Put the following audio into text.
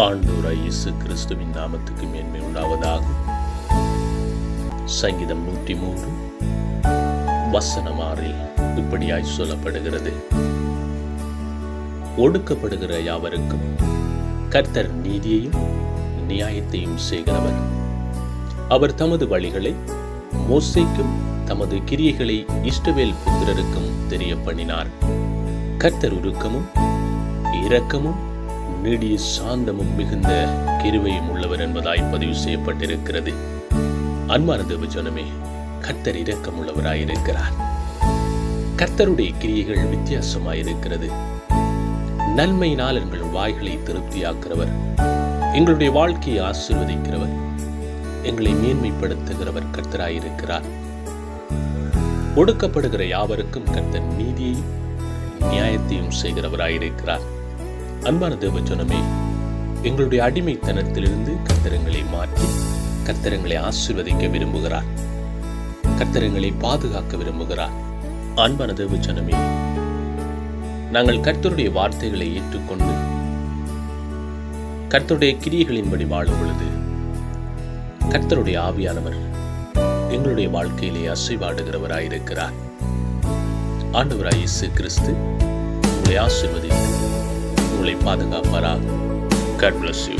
ஆண்டவராய் இயேசு கிறிஸ்துவின் நாமத்துக்கு மேன்மை உண்டாவதாக. சங்கீதம் 103 வசனம் 6 இப்படியாய் சொல்லப்படுகிறது: ஒடுக்கப்படுகிற யாவருக்கும் கர்த்தர் நீதியையும் நியாயத்தையும் செய்கிறவர். அவர் தமது வழிகளை மோசேக்கும் தமது கிரியைகளை இஸ்ரவேல் புத்திரருக்கும் தெரிய பண்ணினார். கர்த்தர் உருக்கமும் இரக்கமும் நீடிய சாந்தமும் மிகுந்த கிருபையும் உள்ளவர் என்பதாய் பதிவு செய்யப்பட்டிருக்கிறது. அன்பான தேவஜனமே, கர்த்தர் இரக்கம் உள்ளவராயிருக்கிறார். கர்த்தருடைய கிரியைகள் வித்தியாசமாயிருக்கிறது. நன்மையினால் எங்கள் வாய்களை திருப்தியாக்குறவர், எங்களுடைய வாழ்க்கையை ஆசீர்வதிக்கிறவர், எங்களை மேன்மைப்படுத்துகிறவர் கர்த்தராயிருக்கிறார். ஒடுக்கப்படுகிற யாவருக்கும் கர்த்தர் நீதியையும் நியாயத்தையும் செய்கிறவராயிருக்கிறார். அன்பான தேவஜனமே, எங்களுடைய அடிமைத்தனத்திலிருந்து கர்த்தரங்களை மாற்றி கர்த்தரங்களை ஆசீர்வதிக்க விரும்புகிறார். கர்த்தரங்களை பாதுகாக்க விரும்புகிறார். அன்பான தேவஜனமே, நாங்கள் கர்த்தருடைய வார்த்தைகளை ஏற்றுக்கொண்டு கர்த்தருடைய கிரியைகளின்படி வாழும் பொழுது கர்த்தருடைய ஆவியானவர் எங்களுடைய வாழ்க்கையிலே அசைவாடுகிறவராயிருக்கிறார். ஆண்டவராய் இயேசு கிறிஸ்து உங்களை ஆசீர்வதித்து உங்களை பாதுகாப்பாராக. God bless you.